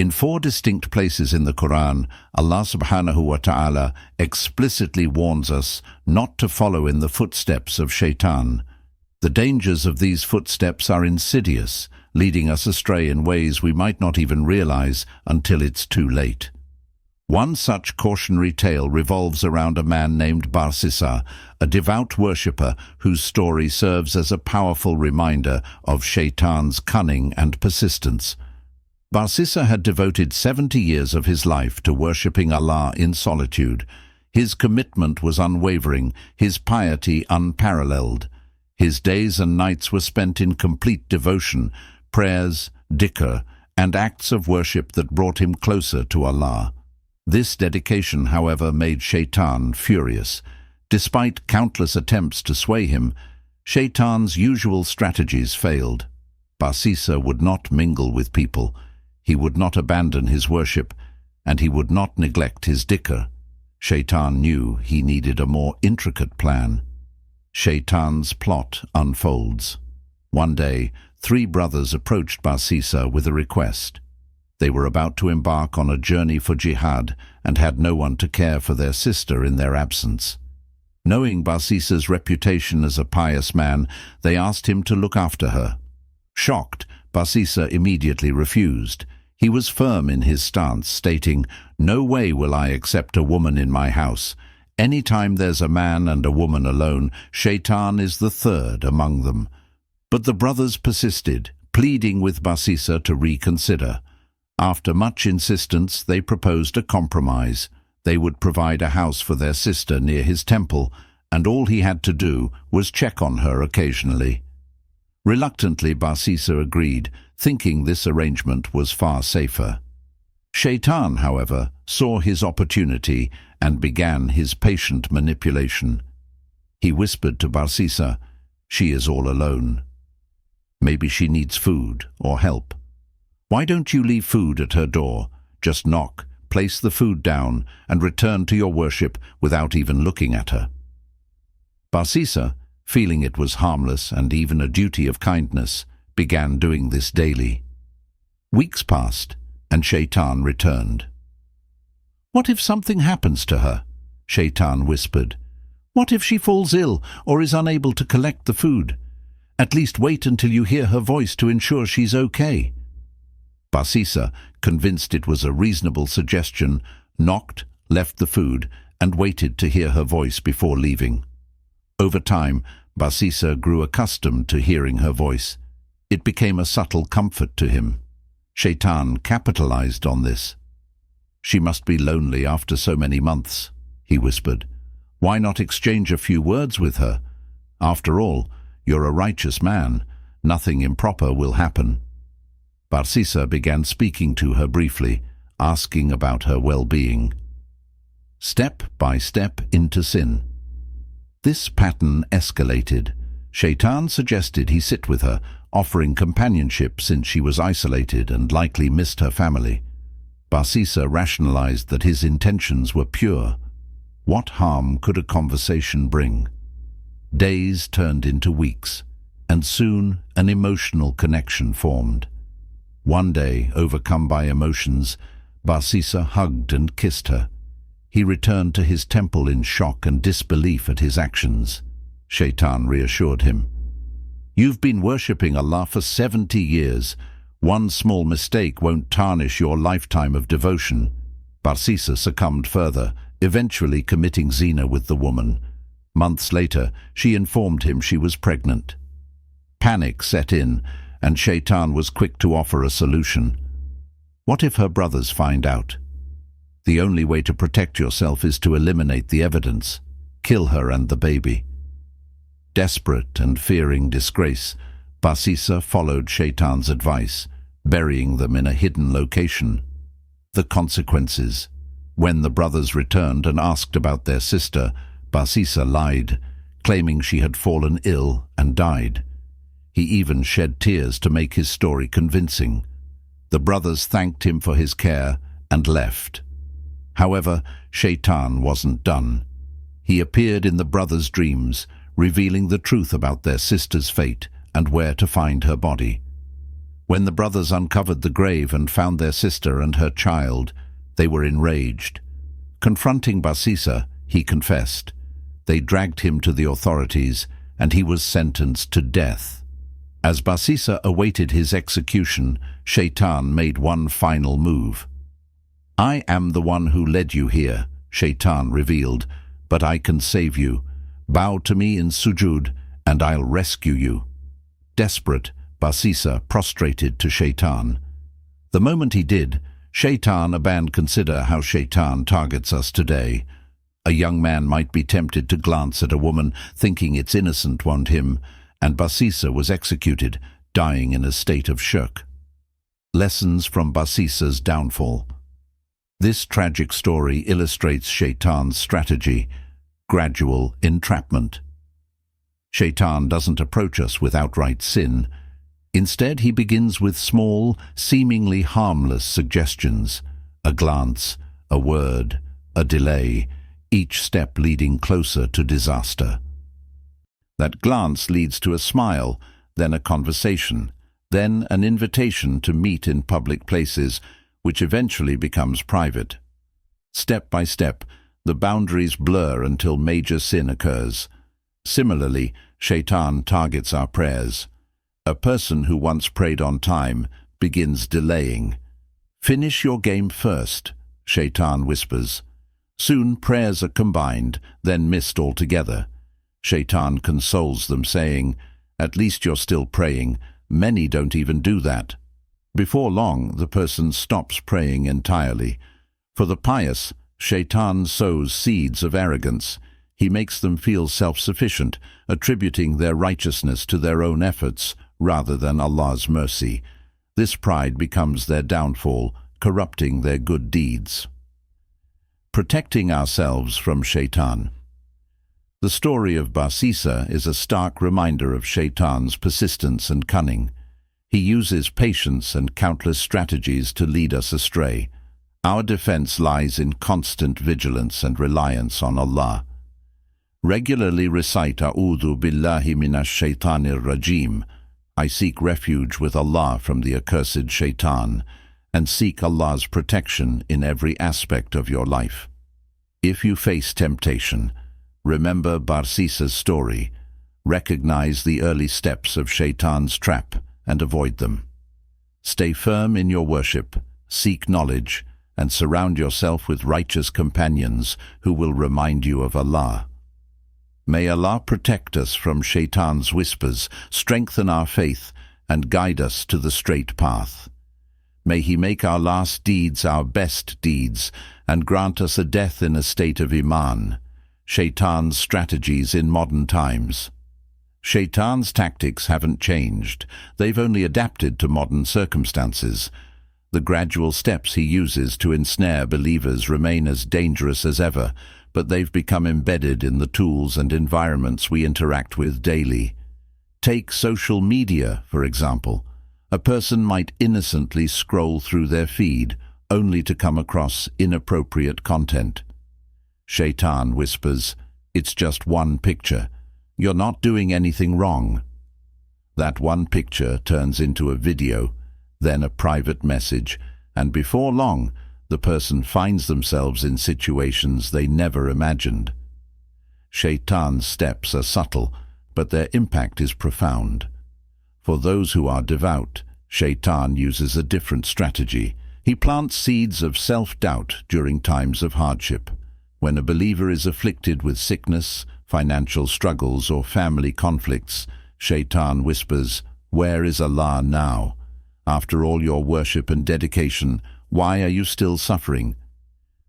In 4 distinct places in the Quran, Allah subhanahu wa ta'ala explicitly warns us not to follow in the footsteps of Shaytan. The dangers of these footsteps are insidious, leading us astray in ways we might not even realize until it's too late. One such cautionary tale revolves around a man named Barisa, a devout worshipper whose story serves as a powerful reminder of Shaytan's cunning and persistence. Barisa had devoted 70 years of his life to worshipping Allah in solitude. His commitment was unwavering, his piety unparalleled. His days and nights were spent in complete devotion, prayers, dhikr, and acts of worship that brought him closer to Allah. This dedication, however, made Shaytan furious. Despite countless attempts to sway him, Shaytan's usual strategies failed. Barisa would not mingle with people. He would not abandon his worship, and he would not neglect his dhikr. Shaytan knew he needed a more intricate plan. Shaytan's plot unfolds. One day, 3 brothers approached Barisa with a request. They were about to embark on a journey for jihad and had no one to care for their sister in their absence. Knowing Barsisa's reputation as a pious man, they asked him to look after her. Shocked, Barisa immediately refused. He was firm in his stance, stating, "No way will I accept a woman in my house. Anytime there's a man and a woman alone, Shaytan is the third among them." But the brothers persisted, pleading with Barisa to reconsider. After much insistence, they proposed a compromise. They would provide a house for their sister near his temple, and all he had to do was check on her occasionally. Reluctantly, Barisa agreed, thinking this arrangement was far safer. Shaytan, however, saw his opportunity and began his patient manipulation. He whispered to Barisa, "She is all alone. Maybe she needs food or help. Why don't you leave food at her door? Just knock, place the food down, and return to your worship without even looking at her." Barisa, feeling it was harmless and even a duty of kindness, began doing this daily. Weeks passed, and Shaytan returned. "What if something happens to her?" Shaytan whispered. "What if she falls ill or is unable to collect the food? At least wait until you hear her voice to ensure she's okay." Barisa, convinced it was a reasonable suggestion, knocked, left the food, and waited to hear her voice before leaving. Over time, Barisa grew accustomed to hearing her voice. It became a subtle comfort to him. Shaytan capitalized on this. "She must be lonely after so many months," he whispered. "Why not exchange a few words with her? After all, you're a righteous man. Nothing improper will happen." Barisa began speaking to her briefly, asking about her well-being. Step by step into sin. This pattern escalated. Shaytan suggested he sit with her, offering companionship since she was isolated and likely missed her family. Barisa rationalized that his intentions were pure. What harm could a conversation bring? Days turned into weeks, and soon an emotional connection formed. One day, overcome by emotions, Barisa hugged and kissed her. He returned to his temple in shock and disbelief at his actions. Shaytan reassured him. "You've been worshipping Allah for 70 years. One small mistake won't tarnish your lifetime of devotion." Barisa succumbed further, eventually committing zina with the woman. Months later, she informed him she was pregnant. Panic set in, and Shaytan was quick to offer a solution. What if her brothers find out? The only way to protect yourself is to eliminate the evidence. Kill her and the baby. Desperate and fearing disgrace, Barisa followed Shaytan's advice, burying them in a hidden location. The consequences. When the brothers returned and asked about their sister, Barisa lied, claiming she had fallen ill and died. He even shed tears to make his story convincing. The brothers thanked him for his care and left. However, Shaytan wasn't done. He appeared in the brothers' dreams, revealing the truth about their sister's fate and where to find her body. When the brothers uncovered the grave and found their sister and her child, they were enraged. Confronting Barisa, he confessed. They dragged him to the authorities, and he was sentenced to death. As Barisa awaited his execution, Shaytan made one final move. "I am the one who led you here," Shaytan revealed, "but I can save you. Bow to me in sujud, and I'll rescue you." Desperate, Barisa prostrated to Shaytan. The moment he did, Shaytan abandoned. Consider how Shaytan targets us today. A young man might be tempted to glance at a woman, thinking it's innocent, won't him, and Barisa was executed, dying in a state of shock. Lessons from Basisa's downfall. This tragic story illustrates Shaytan's strategy: gradual entrapment. Shaytan doesn't approach us with outright sin. Instead, he begins with small, seemingly harmless suggestions: a glance, a word, a delay, each step leading closer to disaster. That glance leads to a smile, then a conversation, then an invitation to meet in public places, which eventually becomes private. Step by step, the boundaries blur until major sin occurs. Similarly, Shaytan targets our prayers. A person who once prayed on time begins delaying. "Finish your game first," Shaytan whispers. Soon prayers are combined, then missed altogether. Shaytan consoles them, saying, "At least you're still praying. Many don't even do that." Before long, the person stops praying entirely. For the pious, Shaytan sows seeds of arrogance. He makes them feel self-sufficient, attributing their righteousness to their own efforts rather than Allah's mercy. This pride becomes their downfall, corrupting their good deeds. Protecting ourselves from Shaytan. The story of Barisa is a stark reminder of Shaytan's persistence and cunning. He uses patience and countless strategies to lead us astray. Our defense lies in constant vigilance and reliance on Allah. Regularly recite A'udhu billahi minash shaitanir rajim. I seek refuge with Allah from the accursed Shaytan, and seek Allah's protection in every aspect of your life. If you face temptation, remember Barisa's story. Recognize the early steps of Shaytan's trap and avoid them. Stay firm in your worship, seek knowledge, and surround yourself with righteous companions who will remind you of Allah. May Allah protect us from Shaytan's whispers, strengthen our faith, and guide us to the straight path. May He make our last deeds our best deeds, and grant us a death in a state of Iman. Shaytan's strategies in modern times. Shaytan's tactics haven't changed. They've only adapted to modern circumstances. The gradual steps he uses to ensnare believers remain as dangerous as ever, but they've become embedded in the tools and environments we interact with daily. Take social media, for example. A person might innocently scroll through their feed, only to come across inappropriate content. Shaytan whispers, "It's just one picture. You're not doing anything wrong." That one picture turns into a video, then a private message, and before long, the person finds themselves in situations they never imagined. Shaytan's steps are subtle, but their impact is profound. For those who are devout, Shaytan uses a different strategy. He plants seeds of self-doubt during times of hardship. When a believer is afflicted with sickness, financial struggles, or family conflicts, Shaytan whispers, "Where is Allah now? After all your worship and dedication, why are you still suffering?"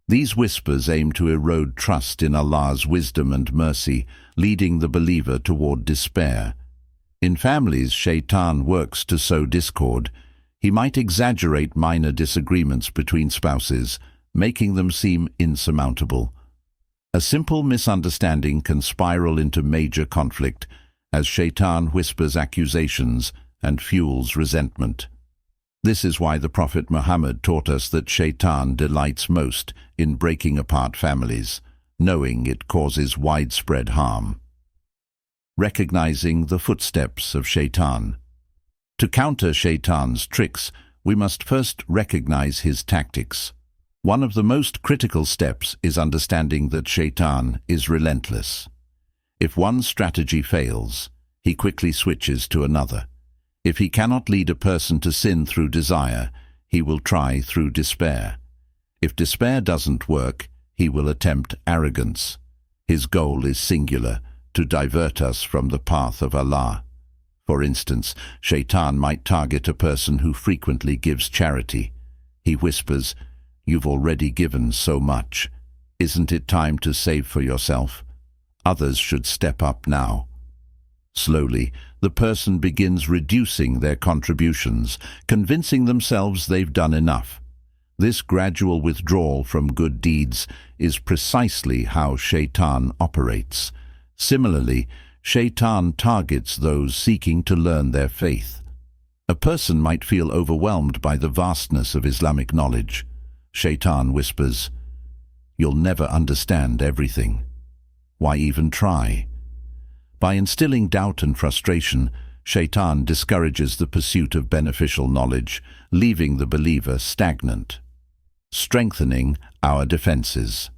These whispers aim to erode trust in Allah's wisdom and mercy, leading the believer toward despair. In families, Shaytan works to sow discord. He might exaggerate minor disagreements between spouses, making them seem insurmountable. A simple misunderstanding can spiral into major conflict, as Shaytan whispers accusations and fuels resentment. This is why the Prophet Muhammad taught us that Shaytan delights most in breaking apart families, knowing it causes widespread harm. Recognizing the footsteps of Shaytan. To counter Shaytan's tricks, we must first recognize his tactics. One of the most critical steps is understanding that Shaytan is relentless. If one strategy fails, he quickly switches to another. If he cannot lead a person to sin through desire, he will try through despair. If despair doesn't work, he will attempt arrogance. His goal is singular, to divert us from the path of Allah. For instance, Shaytan might target a person who frequently gives charity. He whispers, "You've already given so much. Isn't it time to save for yourself? Others should step up now." Slowly, the person begins reducing their contributions, convincing themselves they've done enough. This gradual withdrawal from good deeds is precisely how Shaytan operates. Similarly, Shaytan targets those seeking to learn their faith. A person might feel overwhelmed by the vastness of Islamic knowledge. Shaytan whispers, "You'll never understand everything. Why even try?" By instilling doubt and frustration, Shaytan discourages the pursuit of beneficial knowledge, leaving the believer stagnant. Strengthening our defenses.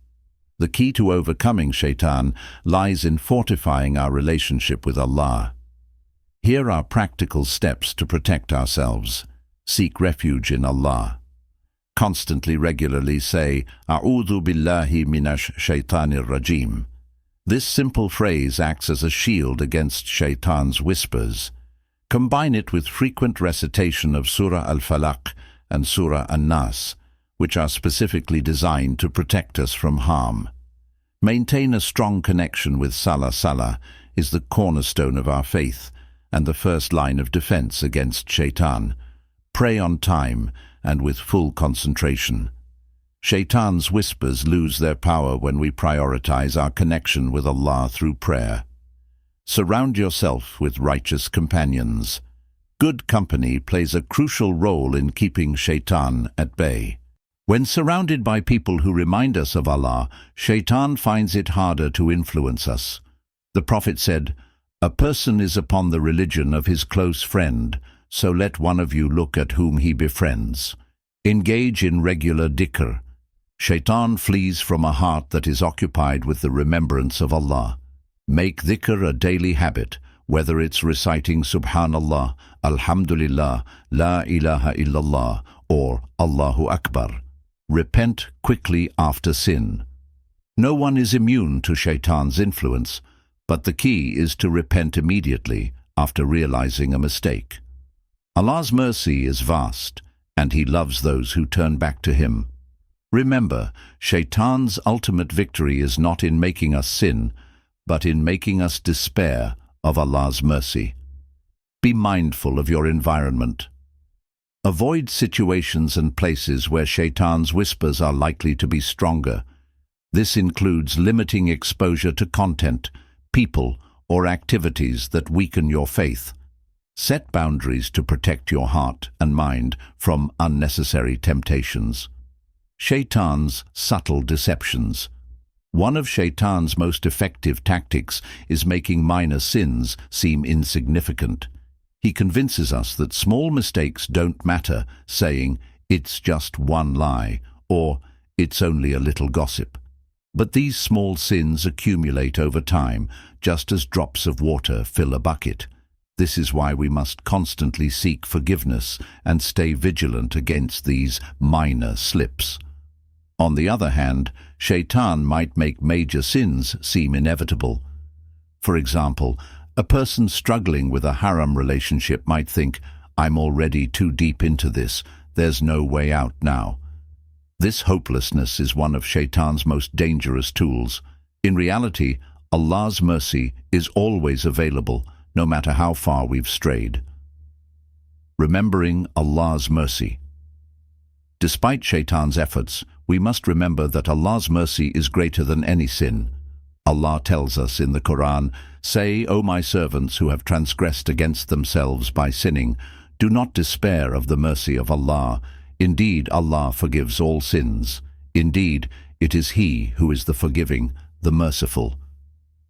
The key to overcoming Shaytan lies in fortifying our relationship with Allah. Here are practical steps to protect ourselves. Seek refuge in Allah. Regularly say, "A'udhu billahi minash shaytanir rajim." This simple phrase acts as a shield against Shaytan's whispers. Combine it with frequent recitation of Surah Al-Falaq and Surah An-Nas, which are specifically designed to protect us from harm. Maintain a strong connection with Salah is the cornerstone of our faith and the first line of defense against Shaytan. Pray on time and with full concentration. Shaytan's whispers lose their power when we prioritize our connection with Allah through prayer. Surround yourself with righteous companions. Good company plays a crucial role in keeping Shaytan at bay. When surrounded by people who remind us of Allah, Shaytan finds it harder to influence us. The Prophet said, "A person is upon the religion of his close friend, so let one of you look at whom he befriends." Engage in regular dhikr. Shaytan flees from a heart that is occupied with the remembrance of Allah. Make dhikr a daily habit, whether it's reciting Subhanallah, Alhamdulillah, La ilaha illallah, or Allahu Akbar. Repent quickly after sin. No one is immune to Shaytan's influence, but the key is to repent immediately after realizing a mistake. Allah's mercy is vast, and He loves those who turn back to Him. Remember, Shaytan's ultimate victory is not in making us sin, but in making us despair of Allah's mercy. Be mindful of your environment. Avoid situations and places where Shaytan's whispers are likely to be stronger. This includes limiting exposure to content, people, or activities that weaken your faith. Set boundaries to protect your heart and mind from unnecessary temptations. Shaytan's subtle deceptions. One of Shaytan's most effective tactics is making minor sins seem insignificant. He convinces us that small mistakes don't matter, saying, "It's just one lie," or "It's only a little gossip." But these small sins accumulate over time, just as drops of water fill a bucket. This is why we must constantly seek forgiveness and stay vigilant against these minor slips. On the other hand, Shaytan might make major sins seem inevitable. For example, a person struggling with a haram relationship might think, "I'm already too deep into this, there's no way out now." This hopelessness is one of Shaytan's most dangerous tools. In reality, Allah's mercy is always available, no matter how far we've strayed. Remembering Allah's mercy. Despite Shaytan's efforts, we must remember that Allah's mercy is greater than any sin. Allah tells us in the Quran, "Say, O my servants who have transgressed against themselves by sinning, do not despair of the mercy of Allah. Indeed, Allah forgives all sins. Indeed, it is He who is the forgiving, the merciful."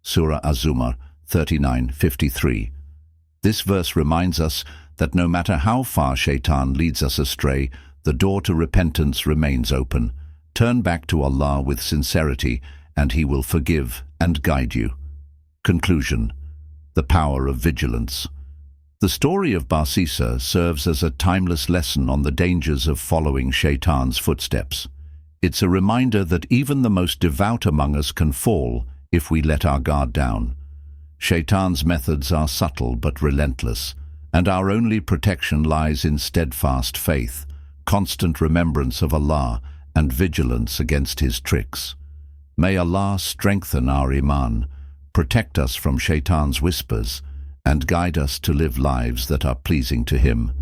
Surah Az-Zumar 39:53. This verse reminds us that no matter how far Shaytan leads us astray, the door to repentance remains open. Turn back to Allah with sincerity, and He will forgive and guide you. Conclusion: the power of vigilance. The story of Barisa serves as a timeless lesson on the dangers of following Shaytan's footsteps. It's a reminder that even the most devout among us can fall if we let our guard down. Shaytan's methods are subtle but relentless, and our only protection lies in steadfast faith, constant remembrance of Allah, and vigilance against his tricks. May Allah strengthen our iman, protect us from Shaytan's whispers, and guide us to live lives that are pleasing to Him.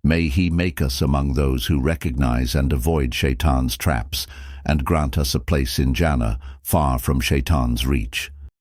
May He make us among those who recognize and avoid Shaytan's traps, and grant us a place in Jannah, far from Shaytan's reach.